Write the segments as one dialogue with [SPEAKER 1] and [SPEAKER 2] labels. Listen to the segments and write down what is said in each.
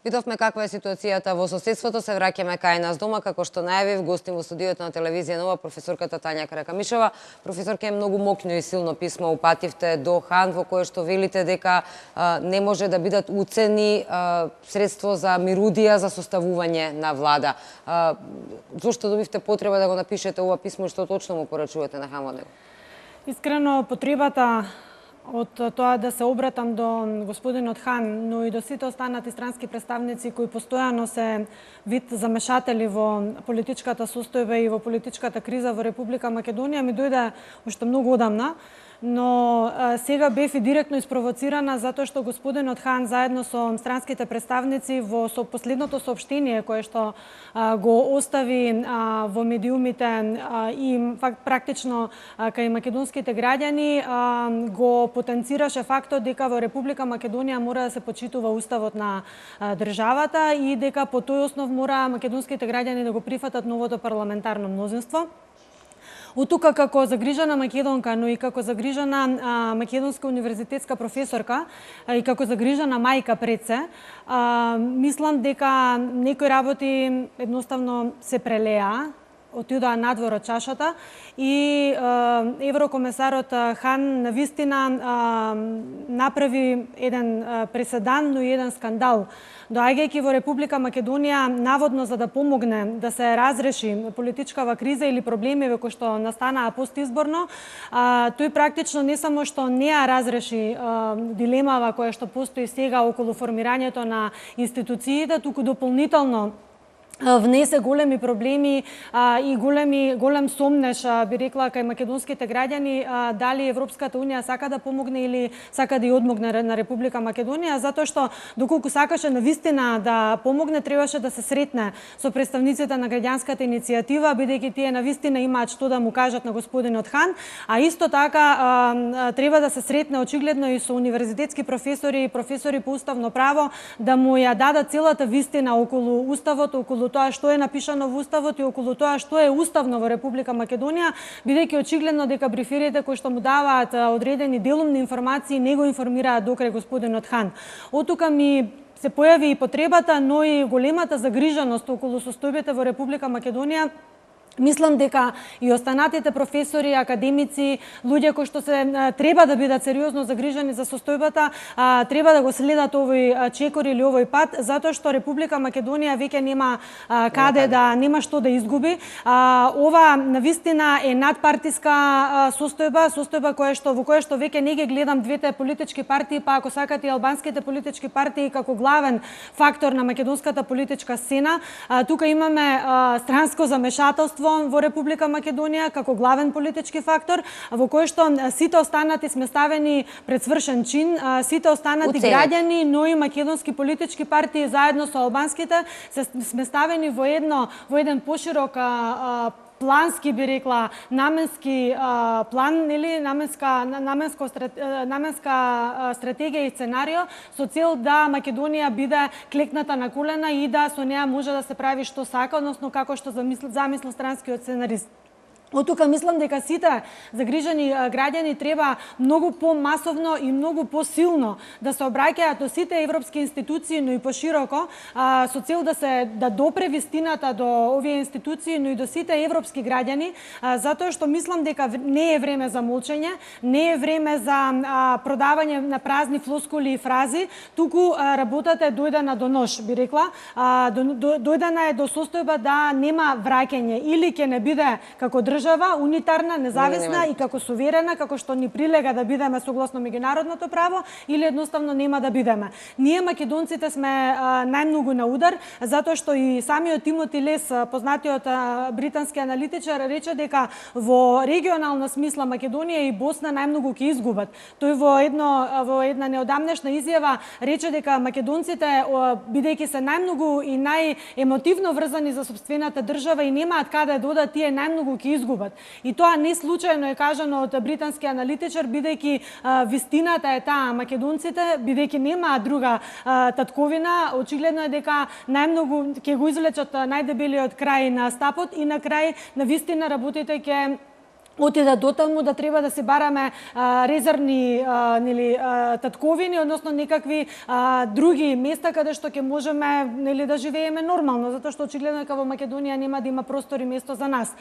[SPEAKER 1] Видовме каква е ситуацијата во соседството, се враќаме кај нас дома, како што најавив, гостим во студиото на телевизија Нова професорката Тања Каракамишова. Професорке, многу мокно и силно писмо упативте до хан, во кое што велите дека не може да бидат уцени средство за мирудија за составување на влада. Зошто добивте потреба да го напишете ова писмо и што точно му порачувате на хан во него?
[SPEAKER 2] Искрено, потребата од тоа да се обратам до господинот Хан, но и до сите останати странски представници кои постојано се вид замешатели во политичката состојба и во политичката криза во Република Македонија, ми дојде уште многу одамна, но сега бев и директно испровоцирана затоа што господинот Хан заедно со странските представници во последното соопштение кое што го остави во медиумите и практично кај македонските граѓани го потенцираше фактот дека во Република Македонија мора да се почитува уставот на државата и дека по тој основ мора македонските граѓани да го прифатат новото парламентарно мнозинство. Од тука како загрижена македонка, но и како загрижена македонска универзитетска професорка и како загрижена мајка пред се, мислам дека некои работи едноставно се прелеа, отидоа надвор од чашата и еврокомесарот Хан навистина направи еден преседан, но и еден скандал. Доаѓајќи во Република Македонија наводно за да помогне да се разреши политичкава криза или проблеми кои што настанаа постизборно, тој практично не само што не ја разреши дилемава која што постои сега околу формирањето на институциите, туку дополнително внесе големи проблеми и голем сомнеш, би рекла, кај македонските граѓани дали Европската Унија сака да помогне или сака да ја одмогне на Република Македонија, затоа што доколку сакаше навистина да помогне, требаше да се сретне со представниците на граѓанската иницијатива, бидејќи тие навистина имаат што да му кажат на господинот Хан, а исто така треба да се сретне очигледно и со универзитетски професори и професори по уставно право да му ја дадат целата вистина околу уставот, околу тоа што е напишано во уставот и околу тоа што е уставно во Република Македонија, бидејќи очигледно дека бриферите кои што му даваат одредени делумни информации не го информираат докрај господинот Хан. Од тука ми се појави и потребата, но и големата загриженост околу состојбите во Република Македонија. Мислам дека и останатите професори, академици, луѓе кои што се треба да бидат сериозно загрижени за состојбата, треба да го следат овој чекор или овој пат, затоа што Република Македонија веќе нема нема што да изгуби. Ова навистина е надпартиска состојба во која што веќе не ги гледам двете политички партии, па ако сакате и албанските политички партии како главен фактор на македонската политичка сцена. Тука имаме странско замешателство во Република Македонија како главен политички фактор, во кој што сите останати сме ставени пред свршен чин, сите останати граѓани, но и македонски политички партии заедно со албанските сме ставени во еден поширок плански, би рекла, наменски план или наменска стратегија и сценарио со цел да Македонија биде клекната на колена и да со неа може да се прави што сака, односно како што замислил странскиот сценарист. Од тука мислам дека сите загрижени граѓани треба многу помасовно и многу посилно да се обраќаат до сите европски институции, но и пошироко, со цел да допре вистината до овие институции, но и до сите европски граѓани, затоа што мислам дека не е време за молчење, не е време за продавање на празни флоскули и фрази, туку работата е дојдена до нож, би рекла, дојдена е до состојба да нема враќање, или ќе не биде како држава унитарна, независна и како суверена, како што ни прилега да бидеме согласно меѓународното право, или едноставно нема да бидеме. Ние македонците сме најмногу на удар, затоа што и самиот Тимоти Лес, познатиот британски аналитичар, рече дека во регионална смисла Македонија и Босна најмногу ќе изгубат. Тој во една неодамнешна изјава рече дека македонците, бидејќи се најмногу и најемотивно врзани за сопствената држава и немаат каде да одат, тие најмногу ќе изгубат. И тоа не случајно е кажано од британски аналитичар, бидејќи вистината е таа, македонците, бидејќи немаат друга татковина, очигледно е дека најмногу ќе го извлечат најдебелиот крај на стапот и на крај на вистина работите ќе отида до таму да треба да се бараме резервни татковини, односно некакви други места каде што ќе можеме да живееме нормално, затоа што очигледно дека во Македонија нема да има простор и место за нас.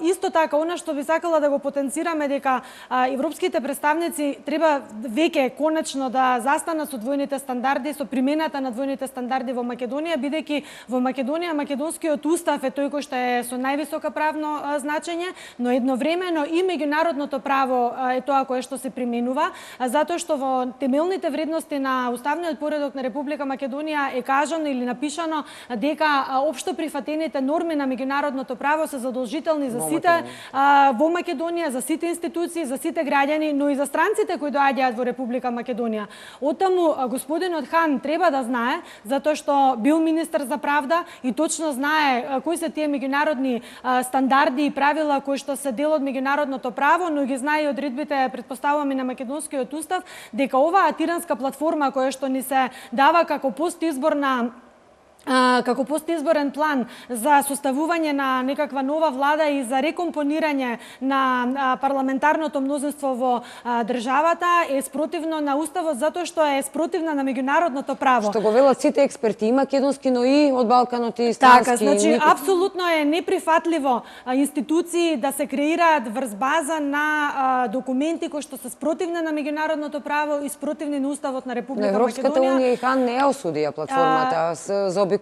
[SPEAKER 2] Исто така, она што би сакала да го потенцираме дека европските представници треба веќе конечно да застанат со двојните стандарди, со примената на двојните стандарди во Македонија, бидејќи во Македонија македонскиот устав е тој кој што е со највисока правно значење, но едновремено и меѓународното право е тоа кое што се применува, затоа што во темелните вредности на уставниот поредок на Република Македонија е кажано или напишано дека општо прифатените норми на меѓународното право се задолжителни за сите во Македонија, за сите институции, за сите граѓани, но и за странците кои доаѓаат во Република Македонија. Оттаму господинот Хан треба да знае, затоа што бил министер за правда и точно знае кои се тие меѓународни стандарди и правила кои што се дел од меѓународното право, но ги знае и одредбите, претпоставуваме, на македонскиот устав, дека оваа тиранска платформа која што ни се дава како постизборен план за составување на некаква нова влада и за рекомпонирање на парламентарното мнозинство во државата е спротивно на уставот, затоа што е спротивна на меѓународното право.
[SPEAKER 1] Што го велат сите експерти, и македонски, но и од Балканот и странски.
[SPEAKER 2] Така, значи апсолутно е неприфатливо институции да се креираат врз база на документи кои што се спротивни на меѓународното право и спротивни на уставот на Република Македонија.
[SPEAKER 1] Европската унија и Хан не ја осудија платформата за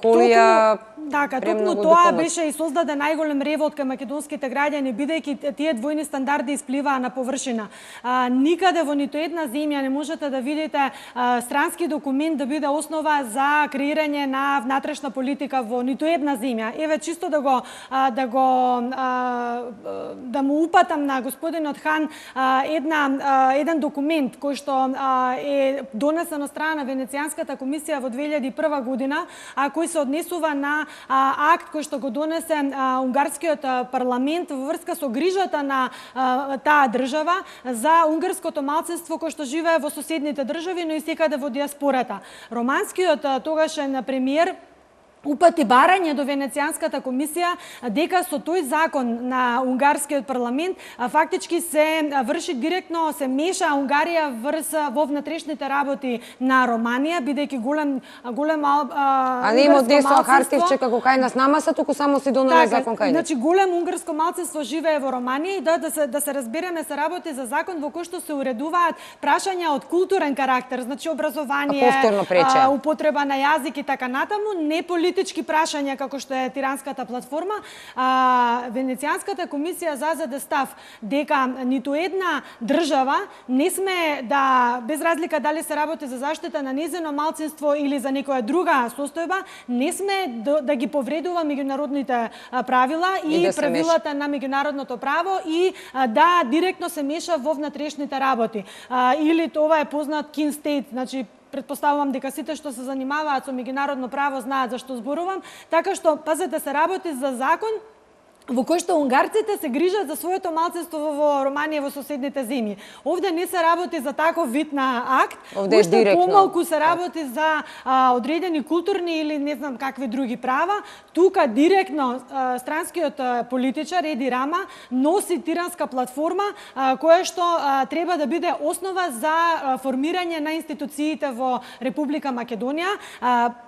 [SPEAKER 2] Така, токму тоа беше и создаде најголем револт кај македонските граѓани, бидејќи тие двојни стандарди испливаа на површина. Никаде во ниту една земја не можете да видите странски документ да биде основа за креирање на внатрешна политика во ниту една земја. Еве чисто да му упатам на господинот Хан еден документ кој што е донесен од страна на Венецијанската комисија во 2001 година, кој се однесува на акт кој што го донесе унгарскиот парламент во врска со грижата на таа држава за унгарското малцинство кој што живее во соседните држави, но и секаде во диаспората. Романскиот тогашен премиер упати барање до Венецијанската комисија дека со тој закон на унгарскиот парламент фактички се врши директно, се меша Унгарија во внатрешните работи на Романија, бидејќи голем
[SPEAKER 1] а не има однесува хартивче како кај нас намаса, туку само си донеле закон кај.
[SPEAKER 2] Значи голем унгарско малцинство живее во Романија и да се разбереме, се работи за закон во кој што се уредуваат прашања од културен карактер, значи образование, употреба на јазик и така натаму, не политички прашања како што е тиранската платформа. Венецијанската комисија зазеде став дека ниту една држава не сме да, без разлика дали се работи за заштита на незино малцинство или за некоја друга состојба, не сме да ги повредува меѓународните правила и правилата на меѓународното право и да директно се меша во внатрешните работи. Или тоа е познат kin state, значи претпоставувам дека сите што се занимаваат со меѓународно право знаат за што зборувам, така што пазете, се работи за закон во кој што унгарците се грижат за своето малцинство во Романија, во соседните земји. Овде не се работи за таков вид на акт,
[SPEAKER 1] кој што
[SPEAKER 2] помалку се работи за одредени културни или не знам какви други права. Тука директно странскиот политичар Еди Рама носи тиранска платформа која што треба да биде основа за формирање на институциите во Република Македонија.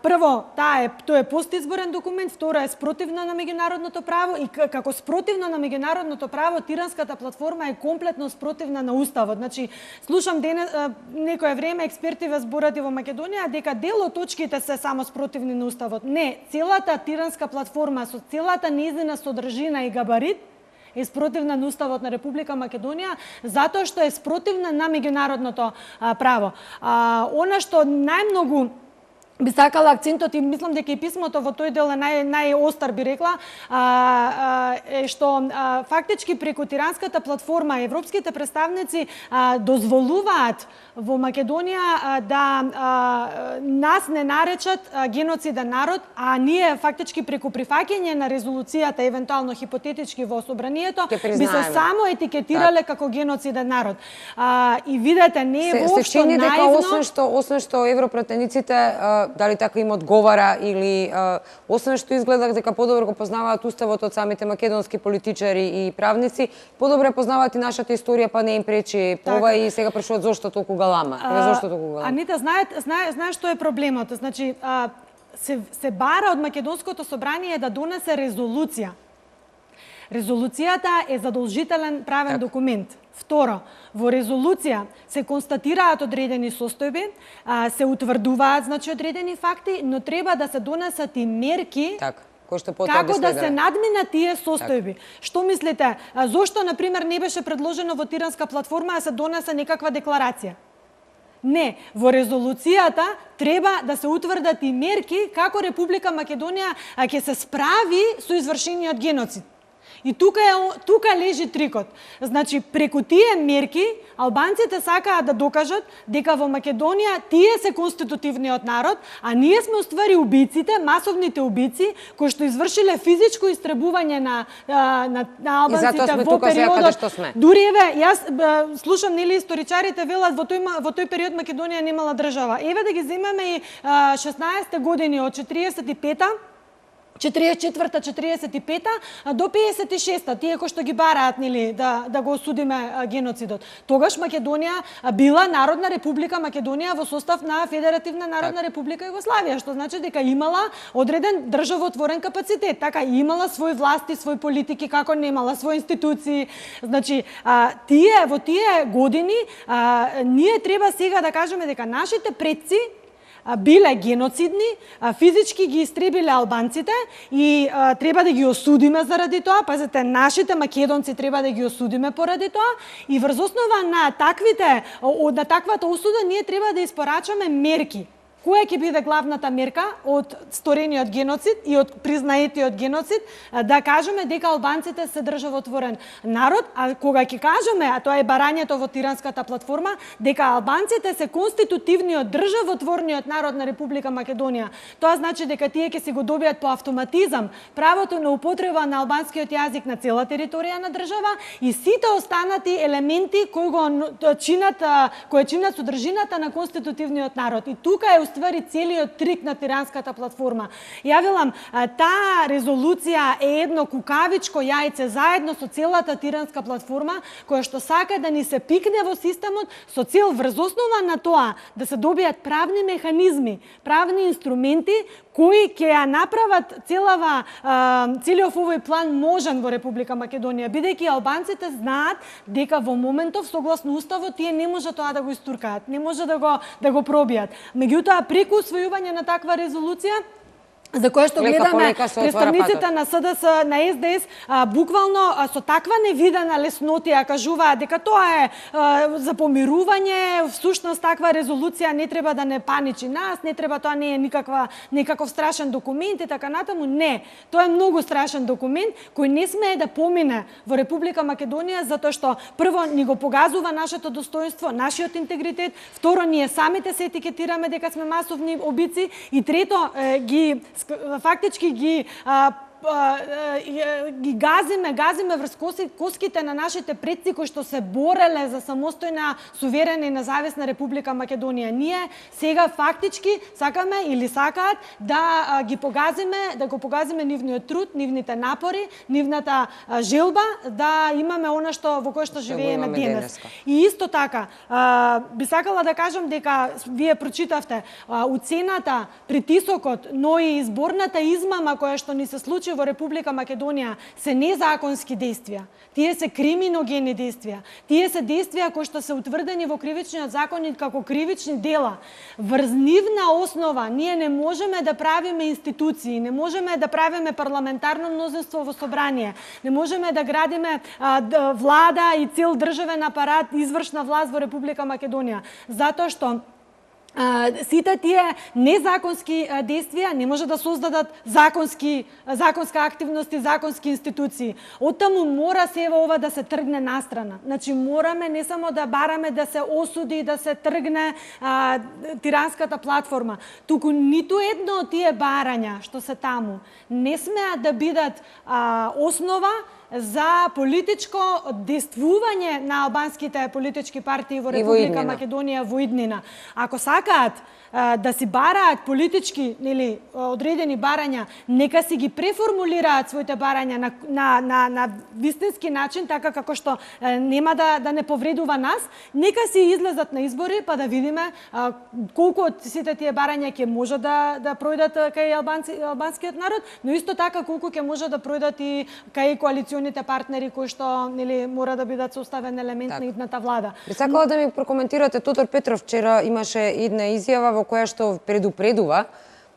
[SPEAKER 2] Прво, тој е постизборен документ, второ е спротивно на меѓународното право и како спротивно на меѓународното право, тиранската платформа е комплетно спротивна на уставот. Значи, слушам денес некое време експерти во зборати во Македонија дека дел од точките се само спротивни на уставот. Не, целата тиранска платформа со целата нејзина содржина и габарит е спротивна на уставот на Република Македонија, затоа што е спротивна на меѓународното право. Она што најмногу би сакала акцентот и мислам дека и писмото во тој дел е најостар, би рекла, е што фактички преку тиранската платформа европските представници дозволуваат во Македонија да нас не наречат геноциден народ, а ние фактички преку прифаќање на резолуцијата, евентуално хипотетички во собранието, би се само етикетирале како геноциден народ. И видете, не е воопшто наивно.
[SPEAKER 1] Освен што европратениците дали така им одговара или освен што изгледах дека подобро го познаваат уставот од самите македонски политичари и правници, подобро познаваат и нашата историја, па не им пречи ова и сега прашуваат зошто толку галама. Зошто толку галама?
[SPEAKER 2] Анита, знаеш што е проблемот? Значи, се бара од македонското собрание да донесе резолуција. Резолуцијата е задолжителен правен документ. Второ, во резолуција се констатираат одредени состојби, се утврдуваат значи одредени факти, но треба да се донесат и мерки како да се надминат тие состојби. Што мислите, зошто на пример не беше предложено во Тиранска платформа да се донесе некаква декларација? Не, во резолуцијата треба да се утврдат и мерки како Република Македонија ќе се справи со извршениот геноцид. И тука лежи трикот. Значи, преку тие мерки, албанците сакаат да докажат дека во Македонија тие се конститутивниот народ, а ние сме уствари убиците, масовните убици, кои што извршиле физичко истребување на албанците во периодот. Дури еве, јас слушам нели историчарите велат во тој период Македонија немала држава. Еве да ги земеме и 16 години од 45-та 44-та, 45-та до 56-та, тие кои што ги бараат нели да го осудиме геноцидот. Тогаш Македонија била Народна република Македонија во состав на Федеративна Народна република Југославија, што значи дека имала одреден државотворен капацитет, така имала свој власти, свој политики, како немала свои институции. Значи, во тие години ние треба сега да кажеме дека нашите предци биле геноцидни, физички ги истребиле албанците и треба да ги осудиме заради тоа. Пазете, нашите македонци треба да ги осудиме поради тоа и врз основа на таквата осуда ние треба да испорачаме мерки. Која ќе биде главната мерка од сторениот геноцид и од признаетиот геноцид, да кажеме дека албанците се државотворен народ, а кога ќе кажеме, а тоа е барањето во Тиранската платформа, дека албанците се конститутивниот државотворниот народ на Република Македонија, тоа значи дека тие ќе си го добијат по автоматизам правото на употреба на албанскиот јазик на цела територија на држава и сите останати елементи кои чинат содржината на конститутивниот народ. И тука е ствари целиот трик на Тиранската платформа. Ја велам, таа резолуција е едно кукавичко јајце заедно со целата Тиранска платформа, која што сака да ни се пикне во системот со цел врз основа на тоа да се добијат правни механизми, правни инструменти кои ќе ја направат целиот овој план можен во Република Македонија, бидејќи албанците знаат дека во моментов согласно уставот тие не може тоа да го истуркаат, не може да го пробијат. Меѓутоа преку усвојување на таква резолуција за која што гледаме представниците на СДС, на СДС, буквално со таква невидена леснотија кажуваат дека тоа е за помирување, всушност таква резолуција не треба да не паничи нас, не треба, тоа не е никаков страшен документ и така натаму. Не, тоа е многу страшен документ кој не смее да помине во Република Македонија затоа што прво ни го погазува нашето достоинство, нашиот интегритет, второ ние самите се етикетираме дека сме масовни убици и трето фактички ги газиме врз коските на нашите предци кои што се бореле за самостојна, суверена и независна Република Македонија. Ние сега фактички сакаме или сакаат да го погазиме нивниот труд, нивните напори, нивната желба да имаме она што во кое што живееме денес. И исто така, би сакала да кажам дека вие прочитавте уцената, притисокот, но и изборната измама која што ни се случи во Република Македонија се незаконски действија. Тие се криминогени действија. Тие се действија кои што се утврдени во кривичниот законник како кривични дела. Врз нивна основа ние не можеме да правиме институции, не можеме да правиме парламентарно мнозинство во собрание, не можеме да градиме влада и цел државен апарат, извршна власт во Република Македонија. Затоа што сите тие незаконски действија не може да создадат законска активност и законски институции. Оттаму мора сева ова да се тргне настрана. Значи мораме не само да бараме да се осуди, да се тргне Тиранската платформа, туку ниту едно од тие барања што се таму не смеат да бидат основа за политичко действување на албанските политички партии во Република Македонија во иднина. Ако сакаат да си бараат политички или одредени барања, нека си ги преформулираат своите барања на вистински начин, така како што нема да не повредува нас, нека си излезат на избори па да видиме колку од сите тие барања ќе може да пројдат кај албанскиот народ, но исто така колку ќе може да пројдат и кај коалиционите партнери кои што мора да бидат составен елемент на идната влада.
[SPEAKER 1] Би сакала да ми прокоментирате, Тодор Петров вчера имаше една изјава во која што предупредува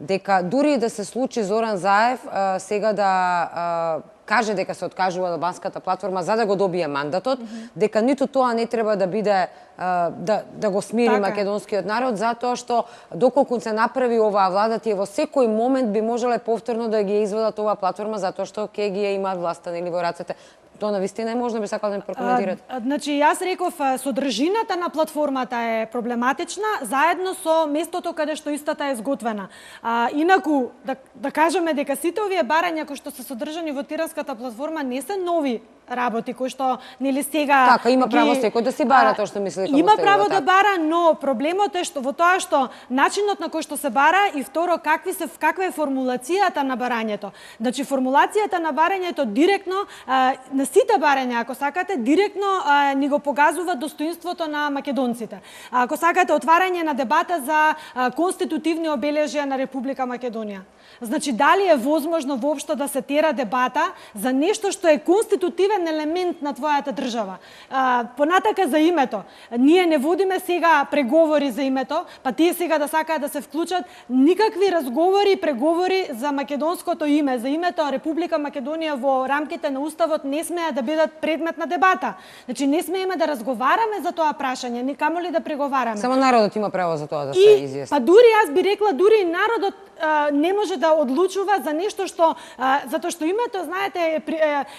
[SPEAKER 1] дека дури да се случи Зоран Заев сега да каже дека се откажува од албанската платформа за да го добие мандатот, дека ниту тоа не треба да биде да го смири македонскиот народ, затоа што доколку се направи оваа влада, тие во секој момент би можеле повторно да ги извадат оваа платформа затоа што ќе ги имаат власта во рацете. Тоа навистина е можно, би сакала да ми прокоментирате.
[SPEAKER 2] Значи, јас реков, содржината на платформата е проблематична, заедно со местото каде што истата е изготвена. Инаку, да кажеме дека сите овие барања кои што се содржани во Тиранската платформа не се нови работи кои што сега
[SPEAKER 1] така има право секој да си бара тоа што мисли дека
[SPEAKER 2] има право да бара, но проблемот е што во тоа што начинот на кој што се бара и второ каква е формулацијата на барањето. Значи формулацијата на барањето директно на сите барања, ако сакате, директно ни го погазува достоинството на македонците. Ако сакате отварање на дебата за конститутивни обележја на Република Македонија. Значи, дали е возможно воопшто да се тера дебата за нешто што е конститутивен елемент на твојата држава? Понатака за името. Ние не водиме сега преговори за името, па тие сега да сакаат да се вклучат. Никакви разговори и преговори за македонското име, за името Република Македонија во рамките на Уставот не смеа да бидат предмет на дебата. Значи, не смееме да разговараме за тоа прашање, ни камоли да преговараме.
[SPEAKER 1] Само народот има право за тоа да се изјасни.
[SPEAKER 2] Па дури јас би рекла, дури народот не може да одлучува за нешто што затоа што името, знаете,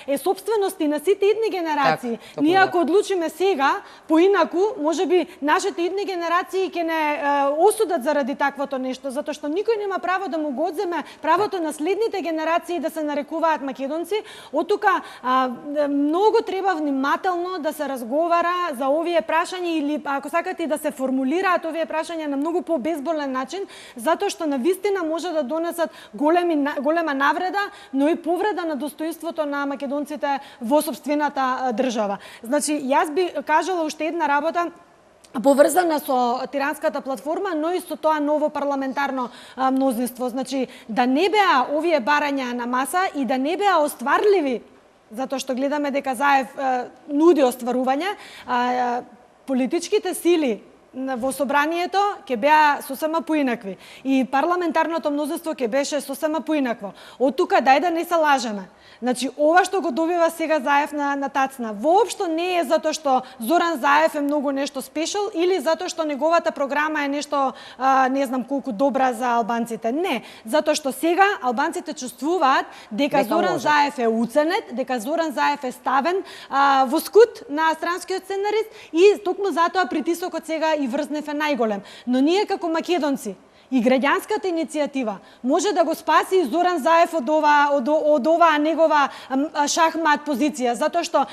[SPEAKER 2] е собственост и на сите идни генерации. Ние ако одлучиме сега поинаку, можеби нашите идни генерации ќе не осудат заради таквото нешто, затоа што никој нема право да му го одземе правото на следните генерации да се нарекуваат македонци. Оттука многу треба внимателно да се разговара за овие прашања или ако сакате да се формулираат овие прашања на многу по-безболен начин, затоа што навистина може да донесат голема навреда, но и повреда на достоинството на македонците во сопствената држава. Значи, јас би кажала уште една работа поврзана со Тиранската платформа, но и со тоа ново парламентарно мнозинство. Значи, да не беа овие барања на маса и да не беа остварливи, затоа што гледаме дека Заев нуди остварување, политичките сили во собранието ќе беа сосема поинакви и парламентарното мнозинство ќе беше сосема поинакво. Од тука дај да не се лажеме. Значи, ова што го добива сега Заев на тацна, воопшто не е затоа што Зоран Заев е многу нешто спешал или затоа што неговата програма е нешто не знам колку добра за албанците. Не, затоа што сега албанците чувствуваат дека Зоран Заев е уценет, дека Зоран Заев е ставен во скут на странскиот сценарист и токму затоа притисокот сега и врзнев е најголем. Но ние како македонци и граѓанската иницијатива може да го спаси и Зоран Заев од оваа негова шахмат позиција, затоа што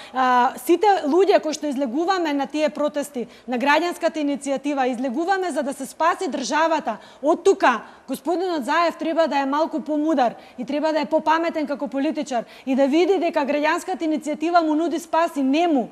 [SPEAKER 2] сите луѓе кои што излегуваме на тие протести, на граѓанската иницијатива, излегуваме за да се спаси државата. Од тука господинот Заев треба да е малку помудар и треба да е попаметен како политичар и да види дека граѓанската иницијатива му нуди спас и нему.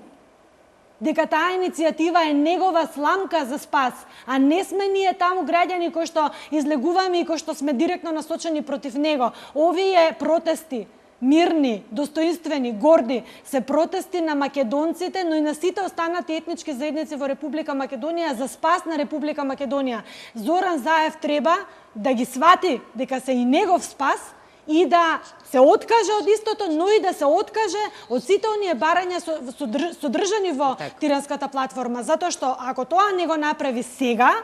[SPEAKER 2] Дека таа иницијатива е негова сламка за спас, а не сме ние таму граѓани кои што излегуваме и кои што сме директно насочени против него. Овие протести, мирни, достоинствени, горди, се протести на македонците, но и на сите останати етнички заедници во Република Македонија за спас на Република Македонија. Зоран Заев треба да ги свати дека се и негов спас, и да се откаже од истото, но и да се откаже од сите оние барања содржани во Тиранската платформа. Затоа што ако тоа не го направи сега,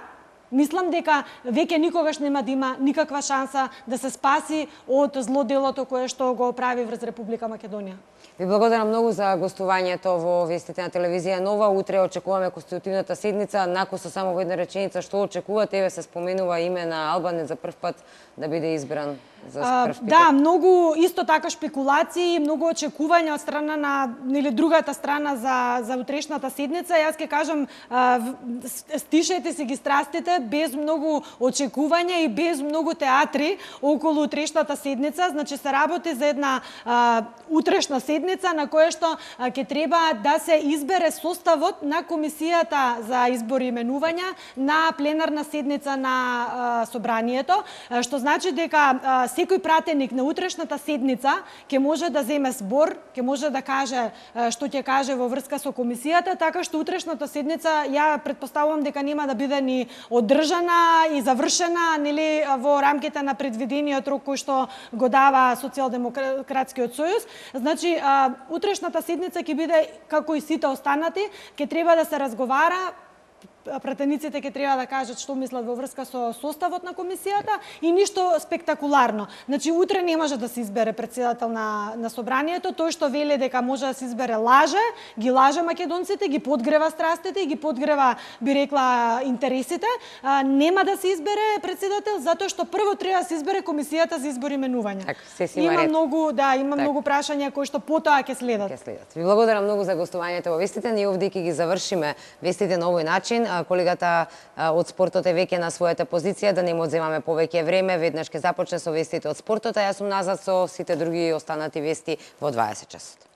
[SPEAKER 2] мислам дека веќе никогаш нема да има никаква шанса да се спаси од злоделото кое што го прави врз Република Македонија.
[SPEAKER 1] Ви благодарам многу за гостувањето во вестите на телевизија Нова. Утре очекуваме конститутивната седница. Накусо само во една реченица, што очекувате? Еве се споменува име на Албанец за прв пат да биде избран. за прв пикет?
[SPEAKER 2] Да, многу исто така шпекулации, многу очекувања од страна на или другата страна за утрешната седница. Јас ќе кажам, стишете си ги страстите без многу очекувања и без многу театри околу утрешната седница. Значи се работи за една утрешна седница на која што ќе треба да се избере составот на комисијата за избори и именувања на пленарна седница на собранието, што значи дека секој пратеник на утрешната седница ќе може да земе збор, ќе може да каже што ќе каже во врска со комисијата, така што утрешната седница ја претпоставувам дека нема да биде ни одржана и завршена, нели, во рамките на предвидениот рок кој што го дава Социјалдемократскиот сојуз. Значи, утрешната седница ќе биде како и сите останати, ќе треба да се разговара, пратениците ќе треба да кажат што мислат во врска со составот на комисијата и ништо спектакуларно. Значи, утре не може да се избере председател на собранието. Тој што вели дека може да се избере лаже, ги лаже македонците, ги подгрева страстите и ги подгрева, би рекла, интересите. Нема да се избере председател затоа што прво треба да се избере комисијата за избор и именување.
[SPEAKER 1] Так, се си има ред.
[SPEAKER 2] Има многу прашања кои што потоа ќе следат.
[SPEAKER 1] Ви благодарам многу за гостувањето во вестите. Ние овде ќе ги завршиме вестите на овој начин. Колегата од спортот е веќе на својата позиција, да не му одземаме повеќе време. Веднаш ќе започне со вестите од спортот, а јас сум назад со сите други останати вести во 20 часот.